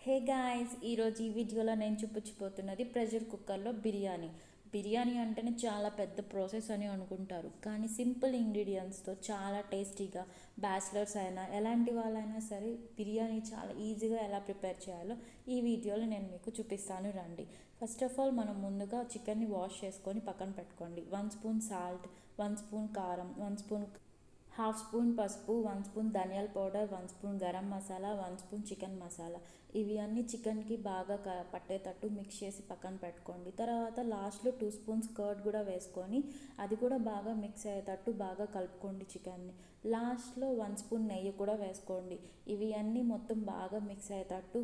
Hey guys, ఈరోజు ఈ వీడియోలో నేను చూపించబోతున్నది ప్రెషర్ కుక్కర్లో బిర్యానీ. బిర్యానీ అంటేనే చాలా పెద్ద ప్రాసెస్ అని అనుకుంటారు, కానీ సింపుల్ ఇంగ్రీడియంట్స్తో చాలా టేస్టీగా బ్యాచిలర్స్ అయినా ఎలాంటి వాళ్ళైనా సరే బిర్యానీ చాలా ఈజీగా ఎలా ప్రిపేర్ చేయాలో ఈ వీడియోలో నేను మీకు చూపిస్తాను, రండి. ఫస్ట్ ఆఫ్ ఆల్ మనం ముందుగా చికెన్ని వాష్ చేసుకొని పక్కన పెట్టుకోండి. 1 స్పూన్ సాల్ట్, 1 స్పూన్ కారం, 1 స్పూన్ హాఫ్ స్పూన్ పసుపు, 1 స్పూన్ ధనియాల powder, 1 spoon garam masala, 1 spoon chicken masala. ఇవి అన్నీ చికెన్కి బాగా పట్టేటట్టు మిక్స్ చేసి పక్కన పెట్టుకోండి. తర్వాత లాస్ట్లో 2 స్పూన్స్ కర్డ్ కూడా వేసుకొని అది కూడా బాగా మిక్స్ అయ్యేటట్టు బాగా కలుపుకోండి చికెన్ని. లాస్ట్లో 1 స్పూన్ నెయ్యి కూడా వేసుకోండి. ఇవి అన్నీ మొత్తం బాగా మిక్స్ అయ్యేటట్టు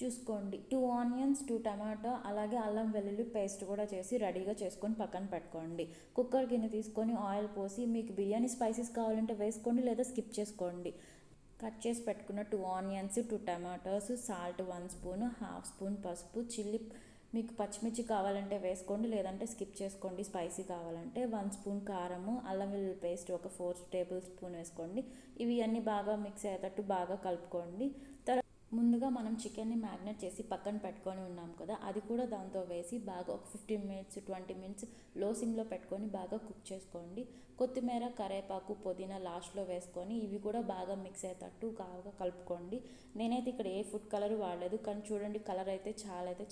చూసుకోండి. 2 ఆనియన్స్, 2 టమాటా, అలాగే అల్లం వెల్లుల్లి పేస్ట్ కూడా చేసి రెడీగా చేసుకొని పక్కన పెట్టుకోండి. కుక్కర్ గిన్నె తీసుకొని ఆయిల్ పోసి మీకు బిర్యానీ స్పైసెస్ కావాలంటే వేసుకోండి, లేదా స్కిప్ చేసుకోండి. కట్ చేసి పెట్టుకున్న 2 onions, 2 tomatoes, salt 1 spoon, half spoon పసుపు, చిల్లీ మీకు పచ్చిమిర్చి కావాలంటే వేసుకోండి, లేదంటే స్కిప్ చేసుకోండి. స్పైసీ కావాలంటే 1 స్పూన్ కారము, అల్లం వెల్లుల్లి పేస్ట్ ఒక 4 టేబుల్ స్పూన్ వేసుకోండి. ఇవి అన్నీ బాగా మిక్స్ అయ్యేటట్టు బాగా కలుపుకోండి. ముందుగా మనం చికెన్ని మ్యాగ్నేట్ చేసి పక్కన పెట్టుకొని ఉన్నాం కదా, అది కూడా దాంతో వేసి బాగా ఒక 15 మినిట్స్ 20 మినిట్స్ లో సిమ్లో పెట్టుకొని బాగా కుక్ చేసుకోండి. కొత్తిమీర, కరివేపాకు, పుదీనా లాస్ట్లో వేసుకొని ఇవి కూడా బాగా మిక్స్ అయ్యేటట్టు బాగా కలుపుకోండి. నేనైతే ఇక్కడ ఏ ఫుడ్ కలర్ వాడలేదు, కానీ చూడండి కలర్ అయితే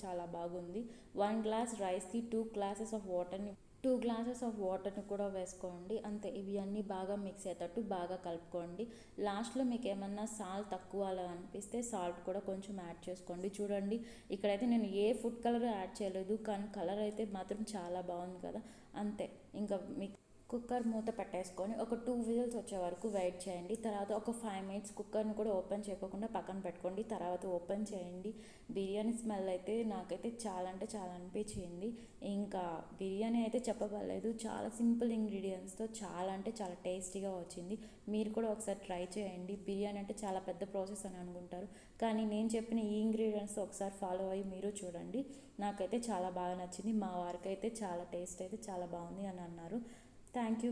చాలా బాగుంది. 1 గ్లాస్ రైస్కి 2 గ్లాసెస్ ఆఫ్ వాటర్ని 2 గ్లాసెస్ ఆఫ్ వాటర్ని కూడా వేసుకోండి. అంతే, ఇవి అన్నీ బాగా మిక్స్ అయ్యేటట్టు బాగా కలుపుకోండి. లాస్ట్లో మీకు ఏమన్నా సాల్ట్ తక్కువ అలా అనిపిస్తే సాల్ట్ కూడా కొంచెం యాడ్ చేసుకోండి. చూడండి ఇక్కడైతే నేను ఏ ఫుడ్ కలర్ యాడ్ చేయలేదు, కానీ కలర్ అయితే మాత్రం చాలా బాగుంది కదా. అంతే, ఇంకా మీకు కుక్కర్ మూత పెట్టేసుకొని ఒక 2 విజిల్స్ వచ్చే వరకు వెయిట్ చేయండి. తర్వాత ఒక 5 మినిట్స్ కుక్కర్ని కూడా ఓపెన్ చేయకుండా పక్కన పెట్టుకోండి. తర్వాత ఓపెన్ చేయండి. బిర్యానీ స్మెల్ అయితే నాకైతే చాలా అంటే చాలా అనిపించింది. ఇంకా బిర్యానీ అయితే చెప్పబడలేదు, చాలా సింపుల్ ఇంగ్రీడియంట్స్తో చాలా అంటే చాలా టేస్టీగా వచ్చింది. మీరు కూడా ఒకసారి ట్రై చేయండి. బిర్యానీ అంటే చాలా పెద్ద ప్రాసెస్ అని అనుకుంటారు, కానీ నేను చెప్పిన ఈ ఇంగ్రీడియంట్స్తో ఒకసారి ఫాలో అయ్యి మీరు చూడండి. నాకైతే చాలా బాగా నచ్చింది. మా వారికి అయితే చాలా టేస్ట్ అయితే చాలా బాగుంది అని అన్నారు. Thank you.